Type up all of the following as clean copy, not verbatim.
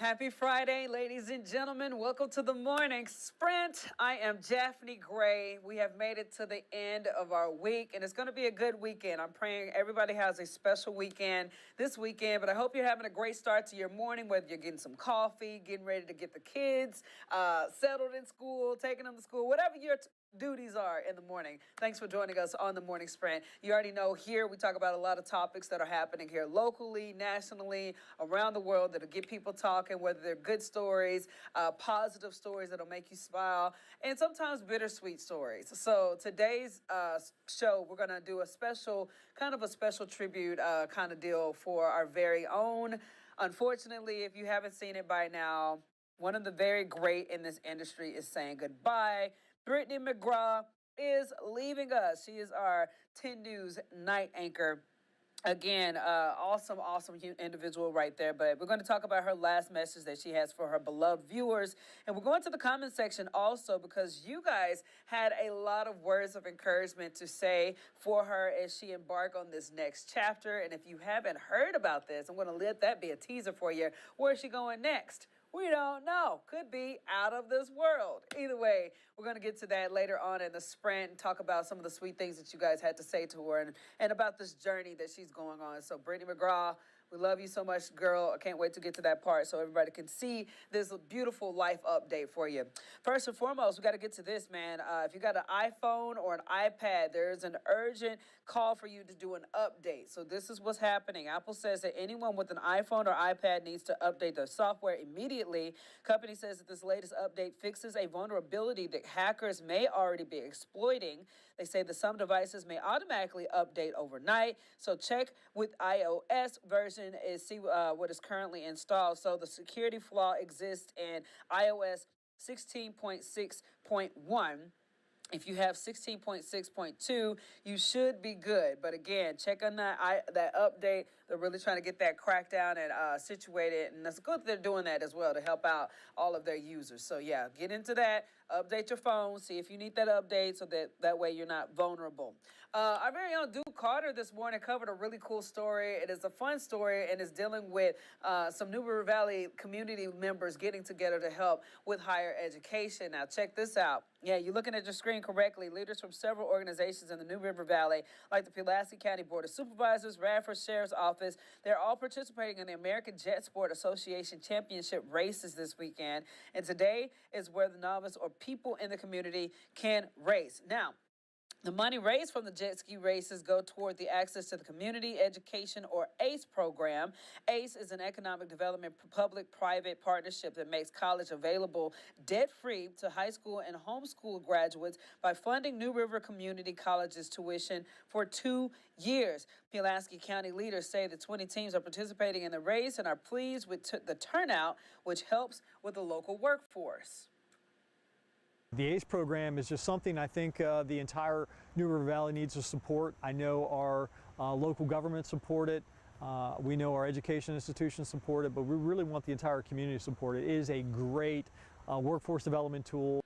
Happy Friday, ladies and gentlemen. Welcome to the morning sprint. I am Brittny Gray. We have made it to the end of our week, and it's going to be a good weekend. I'm praying everybody has a special weekend this weekend, but I hope you're having a great start to your morning, whether you're getting some coffee, getting ready to get the kids settled in school, taking them to school, whatever your duties are in the morning. Thanks for joining us on the morning sprint. You already know here we talk about a lot of topics that are happening here locally, nationally, around the world that'll get people talking, whether they're good stories, positive stories that'll make you smile, and sometimes bittersweet stories. So today's show, we're going to do a special, kind of a special tribute kind of deal for our very own. Unfortunately, if you haven't seen it by now, one of the very great in this industry is saying goodbye. Brittny McGraw is leaving us. She is our 10 News night anchor. Again, awesome individual right there. But we're going to talk about her last message that she has for her beloved viewers. And we're going to the comment section also because you guys had a lot of words of encouragement to say for her as she embark on this next chapter. And if you haven't heard about this, I'm going to let that be a teaser for you. Where is she going next? We don't know. Could be out of this world. Either way, we're going to get to that later on in the sprint and talk about some of the sweet things that you guys had to say to her and about this journey that she's going on. So, Brittny McGraw, we love you so much, girl. I can't wait to get to that part so everybody can see this beautiful life update for you. First and foremost, we got to get to this, man. If you got an iPhone or an iPad, there's an urgent call for you to do an update. So this is what's happening. Apple says that anyone with an iPhone or iPad needs to update their software immediately. Company says that this latest update fixes a vulnerability that hackers may already be exploiting. They say that some devices may automatically update overnight. So check with iOS version is see what is currently installed. So the security flaw exists in iOS 16.6.1. If you have 16.6.2, you should be good. But again, check on that update. They're really trying to get that cracked down and situated. And that's good that they're doing that as well to help out all of their users. So yeah, get into that. Update your phone. See if you need that update so that way you're not vulnerable. Our very own Duke Carter this morning covered a really cool story. It is a fun story and is dealing with some New River Valley community members getting together to help with higher education. Now check this out. Yeah, you're looking at your screen correctly. Leaders from several organizations in the New River Valley, like the Pulaski County Board of Supervisors, Radford Sheriff's Office, they're all participating in the American Jet Sport Association Championship races this weekend. And today is where the novice or people in the community can race. Now, the money raised from the jet ski races go toward the Access to the Community Education or ACE program. ACE is an economic development public-private partnership that makes college available debt-free to high school and homeschool graduates by funding New River Community College's tuition for 2 years. Pulaski County leaders say the 20 teams are participating in the race and are pleased with the turnout, which helps with the local workforce. The ACE program is just something I think the entire New River Valley needs to support. I know our local government support it. We know our education institutions support it, but we really want the entire community to support it. It is a great workforce development tool.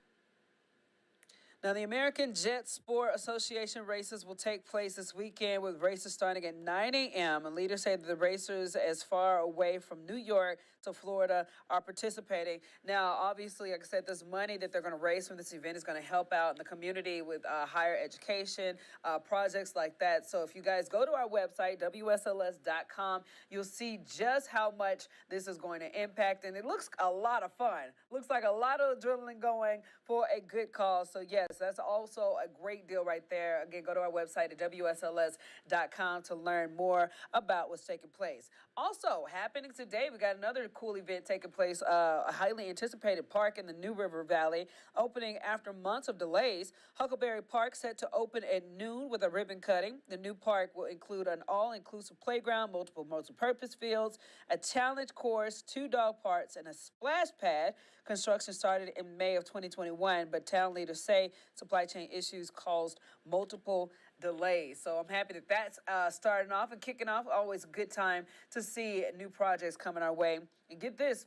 Now, the American Jet Sport Association races will take place this weekend with races starting at 9 a.m. And leaders say that the racers as far away from New York to Florida are participating. Now, obviously, like I said, this money that they're going to raise from this event is going to help out in the community with higher education, projects like that. So if you guys go to our website, WSLS.com, you'll see just how much this is going to impact. And it looks a lot of fun. Looks like a lot of adrenaline going for a good cause. So, yes, that's also a great deal right there. Again, go to our website at WSLS.com to learn more about what's taking place. Also, happening today, we got another cool event taking place, a highly anticipated park in the New River Valley, opening after months of delays. Huckleberry Park set to open at noon with a ribbon cutting. The new park will include an all-inclusive playground, multiple multi-purpose fields, a challenge course, 2 dog parks, and a splash pad. Construction started in May of 2021, but town leaders say supply chain issues caused multiple delays. So I'm happy that that's starting off and kicking off. Always a good time to see new projects coming our way. And get this,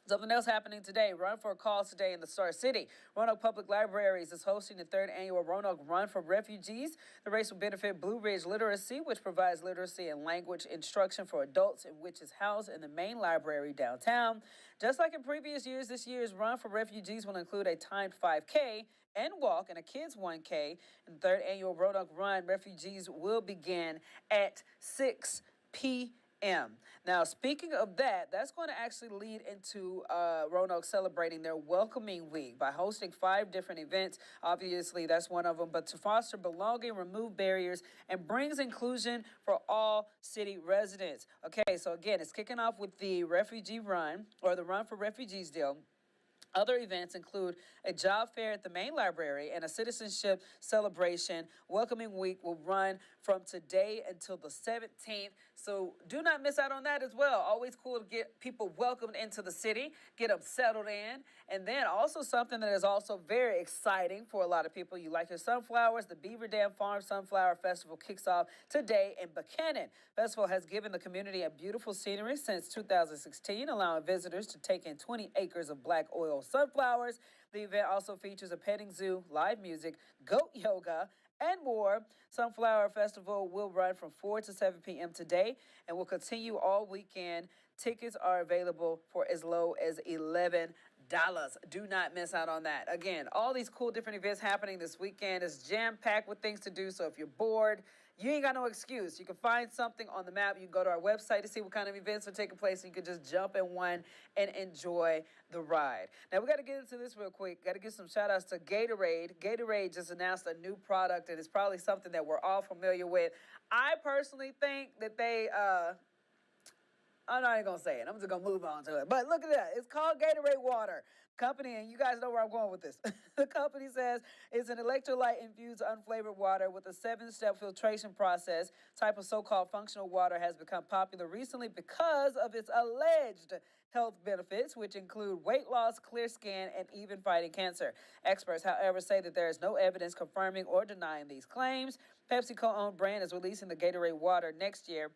Something else happening today. Run for a Cause today in the Star City. Roanoke Public Libraries is hosting the third annual Roanoke Run for Refugees. The race will benefit Blue Ridge Literacy, which provides literacy and language instruction for adults, and which is housed in the main library downtown. Just like in previous years, this year's Run for Refugees will include a timed 5K and walk and a kids 1K. And the third annual Roanoke Run Refugees will begin at 6 p.m. Now, speaking of that, that's going to actually lead into Roanoke celebrating their Welcoming Week by hosting 5 different events. Obviously, that's one of them, but to foster belonging, remove barriers, and brings inclusion for all city residents. Okay, so again, it's kicking off with the Refugee Run, or the Run for Refugees deal. Other events include a job fair at the main library and a citizenship celebration. Welcoming Week will run from today until the 17th. So do not miss out on that as well. Always cool to get people welcomed into the city, get them settled in. And then also something that is also very exciting for a lot of people. You like your sunflowers. The Beaver Dam Farm Sunflower Festival kicks off today in Buchanan. Festival has given the community a beautiful scenery since 2016, allowing visitors to take in 20 acres of black oil sunflowers. The event also features a petting zoo, live music, goat yoga, and more. Sunflower Festival will run from 4 to 7 p.m. today and will continue all weekend. Tickets are available for as low as $11. Do not miss out on that. Again, all these cool different events happening this weekend is jam-packed with things to do. So if you're bored, you ain't got no excuse. You can find something on the map. You can go to our website to see what kind of events are taking place. You can just jump in one and enjoy the ride. Now, we got to get into this real quick. Got to give some shout outs to Gatorade. Gatorade just announced a new product, and it's probably something that we're all familiar with. I personally think that I'm not even going to say it. I'm just going to move on to it. But look at that. It's called Gatorade Water. Company, and you guys know where I'm going with this. The company says it's an electrolyte-infused unflavored water with a 7-step filtration process. Type of so-called functional water has become popular recently because of its alleged health benefits, which include weight loss, clear skin, and even fighting cancer. Experts, however, say that there is no evidence confirming or denying these claims. PepsiCo-owned brand is releasing the Gatorade Water next year,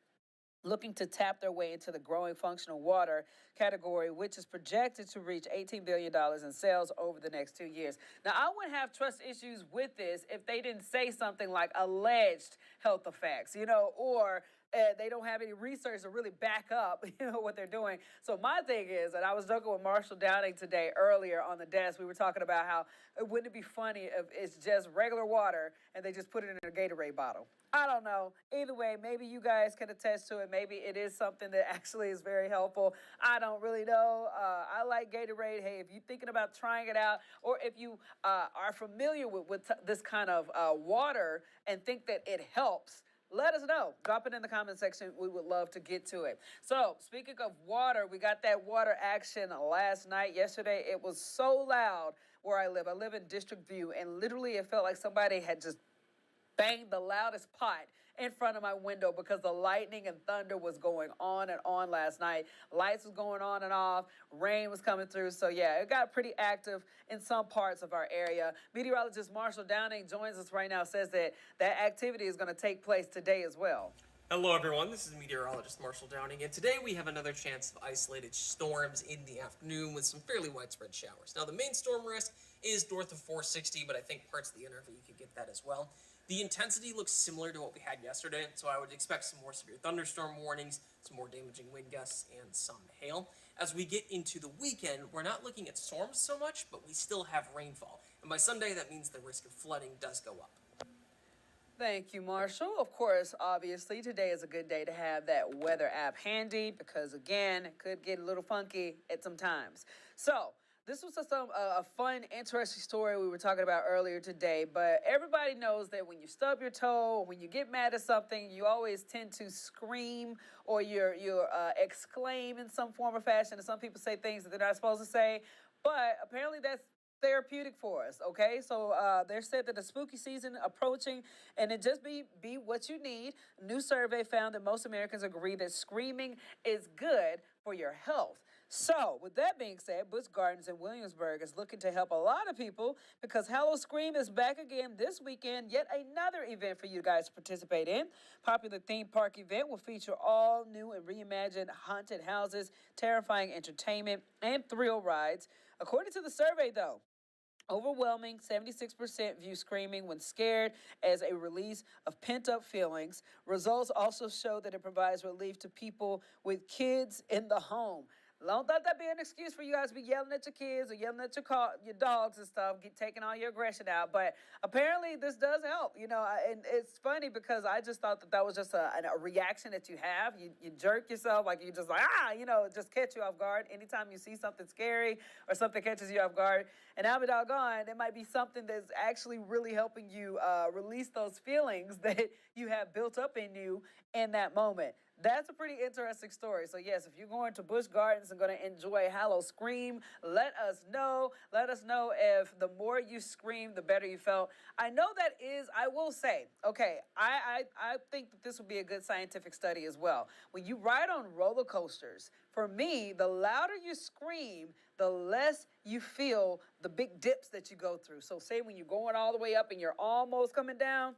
looking to tap their way into the growing functional water category, which is projected to reach $18 billion in sales over the next 2 years. Now, I wouldn't have trust issues with this if they didn't say something like alleged health effects, or they don't have any research to really back up, what they're doing. So my thing is, and I was joking with Marshall Downing today earlier on the desk, we were talking about how wouldn't it be funny if it's just regular water and they just put it in a Gatorade bottle? I don't know. Either way, maybe you guys can attest to it. Maybe it is something that actually is very helpful. I don't really know. I like Gatorade. Hey, if you're thinking about trying it out, or if you are familiar with this kind of water and think that it helps, let us know. Drop it in the comment section. We would love to get to it. So, speaking of water, we got that water action last night. Yesterday, it was so loud where I live. I live in District View, and literally it felt like somebody had just banged the loudest pot in front of my window because the lightning and thunder was going on and on last night. Lights was going on and off. Rain was coming through. So, yeah, it got pretty active in some parts of our area. Meteorologist Marshall Downing joins us right now, says that that activity is going to take place today as well. Hello everyone, this is meteorologist Marshall Downing, and today we have another chance of isolated storms in the afternoon with some fairly widespread showers. Now the main storm risk is north of 460, but I think parts of the NRV could get that as well. The intensity looks similar to what we had yesterday, so I would expect some more severe thunderstorm warnings, some more damaging wind gusts, and some hail. As we get into the weekend, we're not looking at storms so much, but we still have rainfall. And by Sunday, that means the risk of flooding does go up. Thank you, Marshall. Of course, obviously, today is a good day to have that weather app handy because, again, it could get a little funky at some times. So, this was a fun, interesting story we were talking about earlier today, but everybody knows that when you stub your toe or when you get mad at something, you always tend to scream or you exclaim in some form or fashion, and some people say things that they're not supposed to say, but apparently that's therapeutic for us, okay? So they said that the spooky season approaching, and it just be what you need. A new survey found that most Americans agree that screaming is good for your health. So, with that being said, Busch Gardens in Williamsburg is looking to help a lot of people because Hello Scream is back again this weekend. Yet another event for you guys to participate in. Popular theme park event will feature all new and reimagined haunted houses, terrifying entertainment, and thrill rides. According to the survey, though, overwhelming 76% view screaming when scared as a release of pent up feelings. Results also show that it provides relief to people with kids in the home. Don't let that be an excuse for you guys to be yelling at your kids or yelling at your dogs and stuff, taking all your aggression out. But apparently, this does help, and it's funny because I just thought that was just a reaction that you have. You jerk yourself, like you just like, just catch you off guard. Anytime you see something scary or something catches you off guard, and I'll be doggone, it might be something that's actually really helping you release those feelings that you have built up in you in that moment. That's a pretty interesting story. So yes, if you're going to Busch Gardens and going to enjoy Hallow Scream, let us know. Let us know if the more you scream, the better you felt. I know that is, I will say, okay, I think that this would be a good scientific study as well. When you ride on roller coasters, for me, the louder you scream, the less you feel the big dips that you go through. So say when you're going all the way up and you're almost coming down,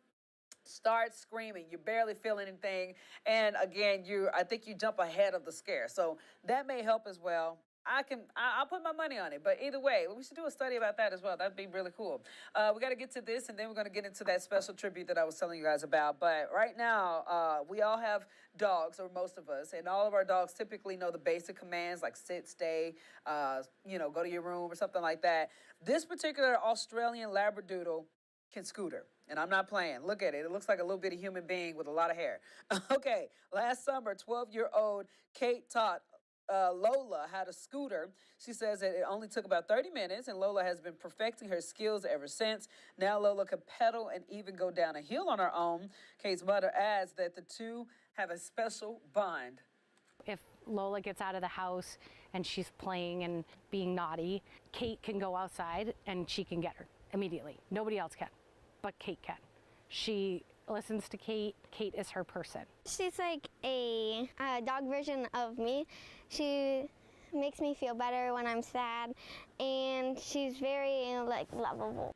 start screaming. You barely feel anything. And again, I think you jump ahead of the scare. So that may help as well. I'll put my money on it. But either way, we should do a study about that as well. That'd be really cool. We got to get to this, and then we're going to get into that special tribute that I was telling you guys about. But right now, we all have dogs, or most of us, and all of our dogs typically know the basic commands like sit, stay, go to your room or something like that. This particular Australian Labradoodle can scooter. And I'm not playing. Look at it. It looks like a little bitty human being with a lot of hair. Okay, last summer, 12-year-old Kate taught Lola how to scooter. She says that it only took about 30 minutes, and Lola has been perfecting her skills ever since. Now Lola can pedal and even go down a hill on her own. Kate's mother adds that the two have a special bond. If Lola gets out of the house and she's playing and being naughty, Kate can go outside and she can get her immediately. Nobody else can, but Kate can. She listens to Kate. Kate is her person. She's like a dog version of me. She makes me feel better when I'm sad, and she's very lovable.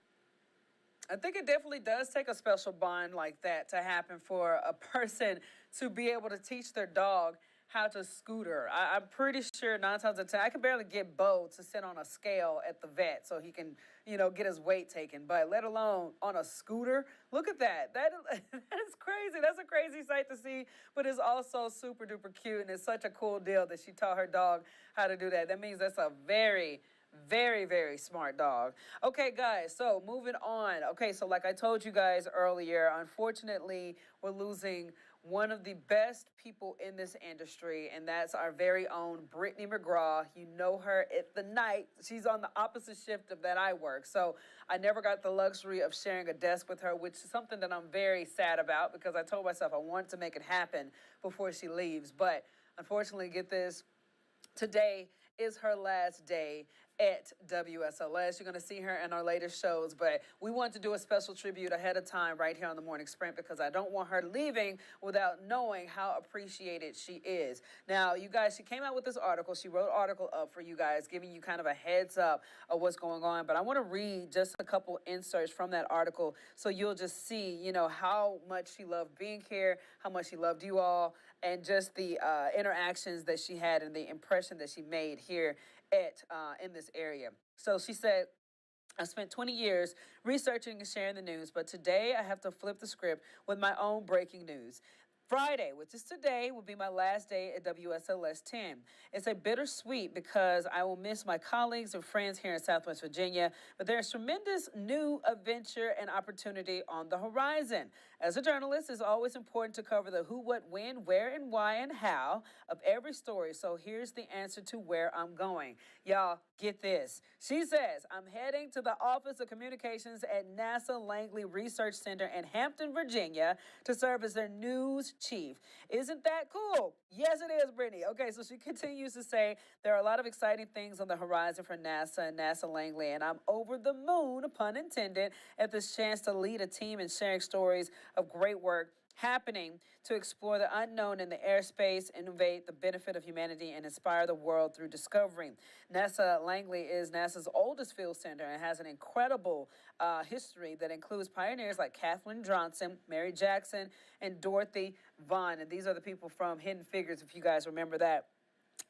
I think it definitely does take a special bond like that to happen for a person to be able to teach their dog how to scooter. I'm pretty sure 9 times out of 10, I can barely get Bo to sit on a scale at the vet so he can, get his weight taken. But let alone on a scooter, look at that. That is crazy. That's a crazy sight to see, but it's also super duper cute, and it's such a cool deal that she taught her dog how to do that. That means that's a very, very, very smart dog. Okay, guys, so moving on. Okay, so like I told you guys earlier, unfortunately, we're losing one of the best people in this industry, and that's our very own Brittny McGraw. You know her at the night. She's on the opposite shift of that I work. So I never got the luxury of sharing a desk with her, which is something that I'm very sad about because I told myself I wanted to make it happen before she leaves. But unfortunately, get this, today is her last day at WSLS. You're going to see her in our later shows, but we want to do a special tribute ahead of time right here on the Morning Sprint because I don't want her leaving without knowing how appreciated she is. Now, you guys, she came out with this article. She wrote an article up for you guys, giving you kind of a heads up of what's going on, but I want to read just a couple inserts from that article so you'll just see, how much she loved being here, how much she loved you all, and just the interactions that she had and the impression that she made here in this area. So she said, I spent 20 years researching and sharing the news, but today I have to flip the script with my own breaking news. Friday, which is today, will be my last day at WSLS 10. It's a bittersweet because I will miss my colleagues and friends here in Southwest Virginia, but there's tremendous new adventure and opportunity on the horizon. As a journalist, it's always important to cover the who, what, when, where, and why, and how of every story. So here's the answer to where I'm going. Y'all, get this. She says, I'm heading to the Office of Communications at NASA Langley Research Center in Hampton, Virginia, to serve as their news chief. Isn't that cool? Yes, it is, Brittany. Okay, so she continues to say, there are a lot of exciting things on the horizon for NASA and NASA Langley, and I'm over the moon, pun intended, at this chance to lead a team in sharing stories of great work happening to explore the unknown in the airspace, innovate the benefit of humanity, and inspire the world through discovery. NASA Langley is NASA's oldest field center and has an incredible history that includes pioneers like Kathleen Johnson, Mary Jackson, and Dorothy Vaughan. And these are the people from Hidden Figures, if you guys remember that.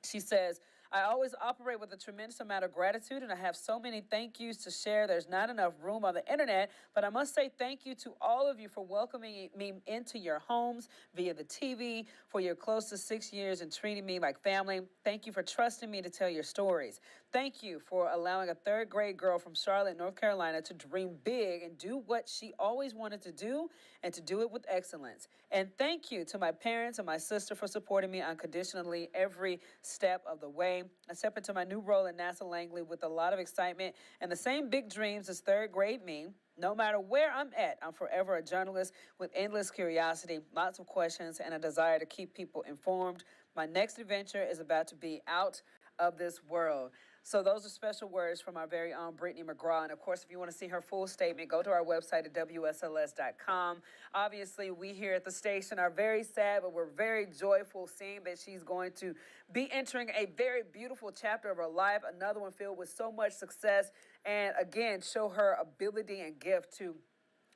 She says, I always operate with a tremendous amount of gratitude, and I have so many thank yous to share. There's not enough room on the internet, but I must say thank you to all of you for welcoming me into your homes via the TV, for your close to 6 years and treating me like family. Thank you for trusting me to tell your stories. Thank you for allowing a third grade girl from Charlotte, North Carolina to dream big and do what she always wanted to do and to do it with excellence. And thank you to my parents and my sister for supporting me unconditionally every step of the way. I step into my new role in NASA Langley with a lot of excitement and the same big dreams as third grade me. No matter where I'm at, I'm forever a journalist with endless curiosity, lots of questions, and a desire to keep people informed. My next adventure is about to be out of this world. So those are special words from our very own Brittny McGraw. And of course, if you want to see her full statement, go to our website at WSLS.com. Obviously, we here at the station are very sad, but we're very joyful seeing that she's going to be entering a very beautiful chapter of her life, another one filled with so much success, and again, show her ability and gift to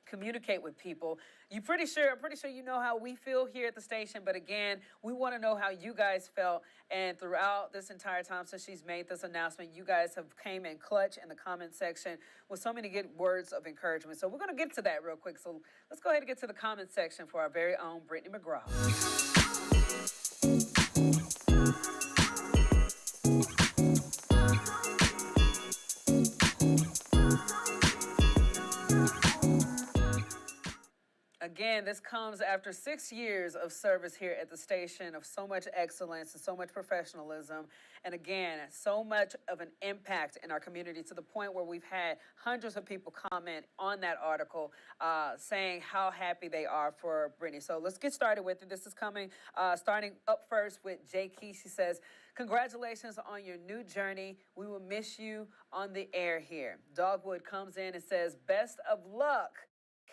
communicate with people. I'm pretty sure you know how we feel here at the station, but again, we want to know how you guys felt. And throughout this entire time since she's made this announcement, you guys have came in clutch in the comment section with so many good words of encouragement. So we're going to get to that real quick. So let's go ahead and get to the comment section for our very own Brittny McGraw. Again, this comes after 6 years of service here at the station, of so much excellence and so much professionalism. And again, so much of an impact in our community, to the point where we've had hundreds of people comment on that article saying how happy they are for Brittny. So let's get started with it. This is coming, starting up first with Jay Key. She says, congratulations on your new journey. We will miss you on the air here. Dogwood comes in and says, best of luck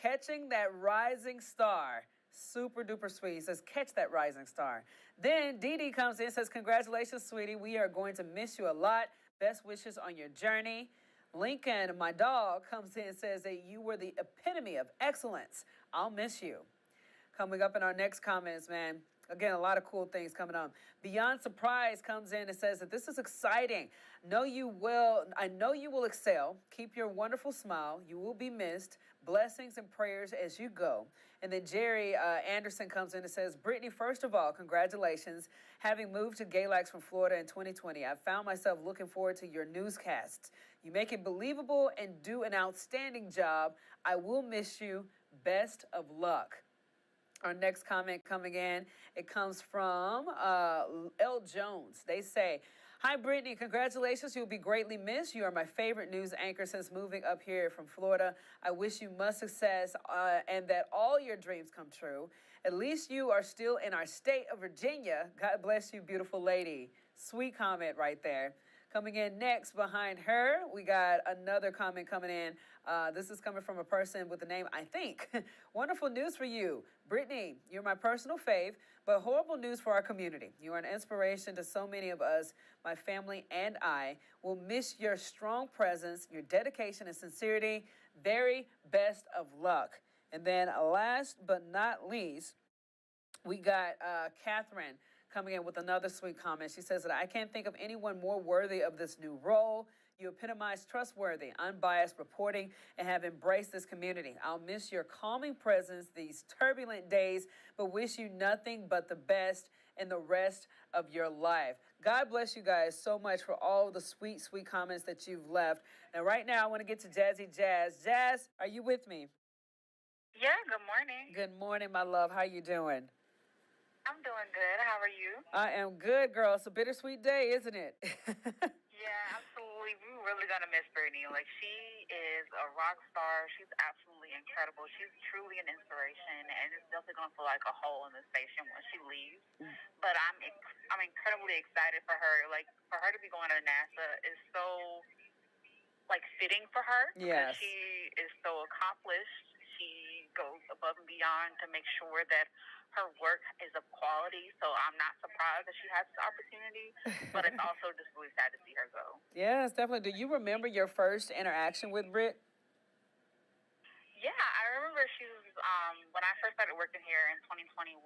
catching that rising star. Super duper sweet. He says, catch that rising star. Then Dee Dee comes in and says, congratulations, sweetie. We are going to miss you a lot. Best wishes on your journey. Lincoln, my dog, comes in and says that you were the epitome of excellence. I'll miss you. Coming up in our next comments, man. Again, a lot of cool things coming on. Beyond Surprise comes in and says that this is exciting. I know you will excel. Keep your wonderful smile. You will be missed. Blessings and prayers as you go. And then Jerry Anderson comes in and says, Brittny, first of all, congratulations. Having moved to Galax from Florida in 2020, I found myself looking forward to your newscasts. You make it believable and do an outstanding job. I will miss you. Best of luck. Our next comment coming in, it comes from L. Jones. They say, hi, Brittny, congratulations. You'll be greatly missed. You are my favorite news anchor since moving up here from Florida. I wish you much success and that all your dreams come true. At least you are still in our state of Virginia. God bless you, beautiful lady. Sweet comment right there. Coming in next behind her, we got another comment coming in. This is coming from a person with the name, I think. Wonderful news for you. Brittny, you're my personal fave, but horrible news for our community. You are an inspiration to so many of us. My family and I will miss your strong presence, your dedication and sincerity. Very best of luck. And then last but not least, we got Catherine coming in with another sweet comment. She says that I can't think of anyone more worthy of this new role. You epitomize trustworthy, unbiased reporting and have embraced this community. I'll miss your calming presence these turbulent days, but wish you nothing but the best in the rest of your life. God bless you guys so much for all the sweet, sweet comments that you've left. And right now, I want to get to Jazzy Jazz. Jazz, are you with me? Yeah, good morning. Good morning, my love. How you doing? I'm doing good. How are you? I am good, girl. It's a bittersweet day, isn't it? Yeah, absolutely. We're really going to miss Brittny. Like, she is a rock star. She's absolutely incredible. She's truly an inspiration, and it's definitely going to feel like a hole in the station when she leaves. But I'm incredibly excited for her. Like, for her to be going to NASA is so, like, fitting for her. Yes. Because she is so accomplished. She goes above and beyond to make sure that her work is of quality. So I'm not surprised that she has this opportunity, but it's also just really sad to see her go. Yes, definitely. Do you remember your first interaction with Britt? Yeah, I remember she was, when I first started working here in 2021,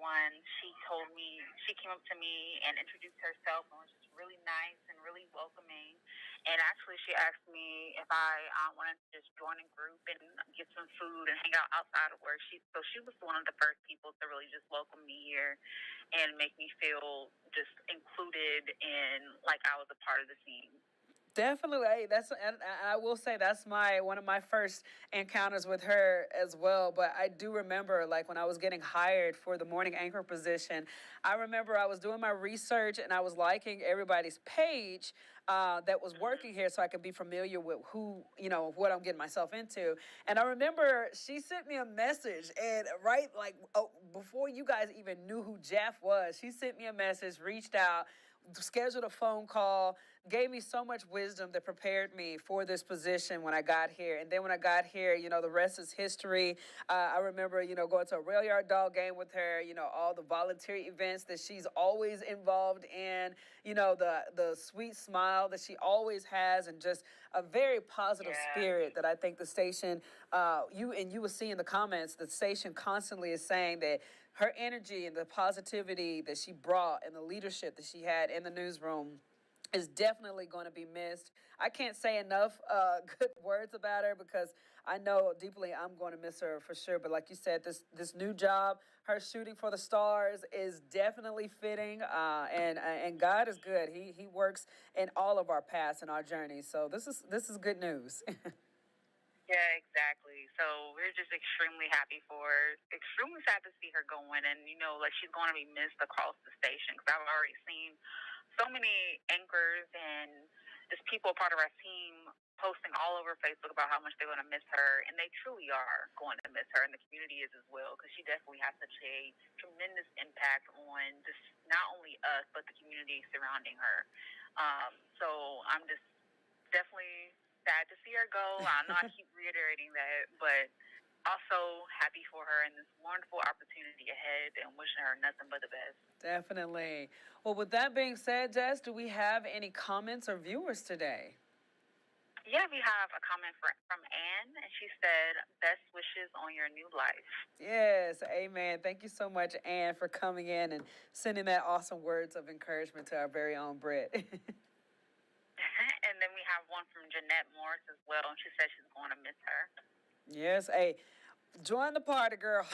she came up to me and introduced herself and was just really nice and really welcoming. And actually, she asked me if I wanted to just join a group and get some food and hang out outside of work. So she was one of the first people to really just welcome me here and make me feel just included and like I was a part of the team. Definitely. Hey, and I will say that's one of my first encounters with her as well. But I do remember, like, when I was getting hired for the morning anchor position, I remember I was doing my research and I was liking everybody's page that was working here, so I could be familiar with what I'm getting myself into. And I remember she sent me a message, and before you guys even knew who Jeff was, she sent me a message, reached out, scheduled a phone call, gave me so much wisdom that prepared me for this position when I got here. And then when I got here, the rest is history. I remember, going to a rail yard dog game with her, all the volunteer events that she's always involved in, the sweet smile that she always has, and just a very positive spirit that I think the station, you will see in the comments, the station constantly is saying that her energy and the positivity that she brought and the leadership that she had in the newsroom is definitely going to be missed. I can't say enough good words about her, because I know deeply I'm going to miss her for sure. But like you said, this new job, her shooting for the stars, is definitely fitting. And God is good. He works in all of our paths and our journeys. So this is good news. Yeah, exactly. So we're just extremely happy for her. Extremely sad to see her going, and she's going to be missed across the station, because I've already seen so many anchors and just people part of our team posting all over Facebook about how much they're going to miss her, and they truly are going to miss her, and the community is as well, because she definitely has such a tremendous impact on just not only us but the community surrounding her. So I'm just definitely sad to see her go. I know I keep reiterating that, but also happy for her and this wonderful opportunity ahead, and wishing her nothing but the best. Definitely. Well, with that being said, Jess, do we have any comments or viewers today? Yeah, we have a comment from Anne, and she said, "Best wishes on your new life." Yes, amen. Thank you so much, Anne, for coming in and sending that awesome words of encouragement to our very own Britt. And then we have one from Jeanette Morris as well, and she said she's going to miss her. Yes, hey, join the party, girl.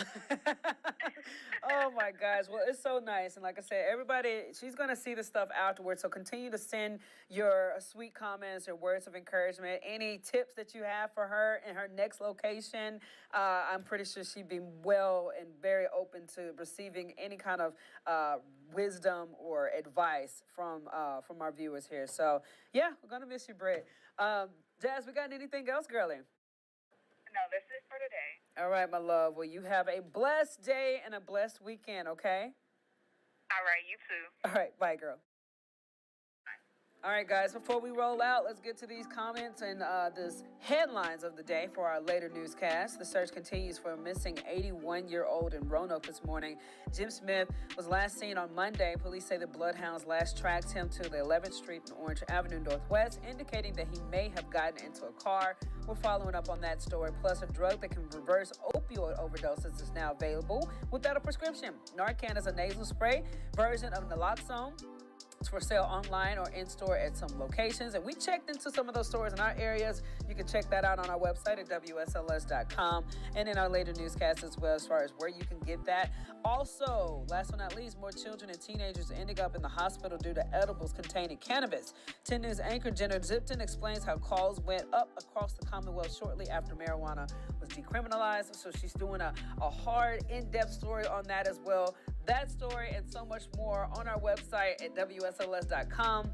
Oh my gosh. Well, it's so nice. And like I said, everybody, she's going to see the stuff afterwards. So continue to send your sweet comments, your words of encouragement, any tips that you have for her in her next location. I'm pretty sure she'd be well and very open to receiving any kind of wisdom or advice from our viewers here. So yeah, we're going to miss you, Britt. Jazz, we got anything else, girlie? No, this is for today. All right, my love. Well, you have a blessed day and a blessed weekend, okay? All right, you too. All right, bye, girl. All right, guys, before we roll out, let's get to these comments and this headlines of the day for our later newscast. The search continues for a missing 81-year-old in Roanoke this morning. Jim Smith was last seen on Monday. Police say the bloodhounds last tracked him to the 11th Street and Orange Avenue Northwest, indicating that he may have gotten into a car. We're following up on that story. Plus, a drug that can reverse opioid overdoses is now available without a prescription. Narcan is a nasal spray version of naloxone. It's for sale online or in-store at some locations. And we checked into some of those stores in our areas. You can check that out on our website at WSLS.com and in our later newscasts as well, as far as where you can get that. Also, last but not least, more children and teenagers ending up in the hospital due to edibles containing cannabis. 10 News anchor Jenna Zipton explains how calls went up across the Commonwealth shortly after marijuana was decriminalized. So she's doing a hard, in-depth story on that as well. That story and so much more on our website at WSLS.com.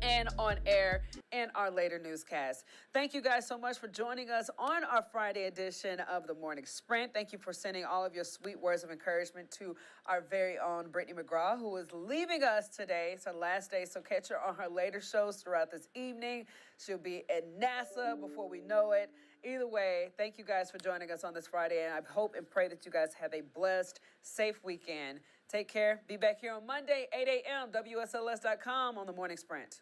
and on air in our later newscast. Thank you guys so much for joining us on our Friday edition of the Morning Sprint. Thank you for sending all of your sweet words of encouragement to our very own Brittny McGraw, who is leaving us today. It's her last day, so catch her on her later shows throughout this evening. She'll be at NASA before we know it. Either way, thank you guys for joining us on this Friday, and I hope and pray that you guys have a blessed, safe weekend. Take care. Be back here on Monday, 8 a.m., WSLS.com on the Morning Sprint.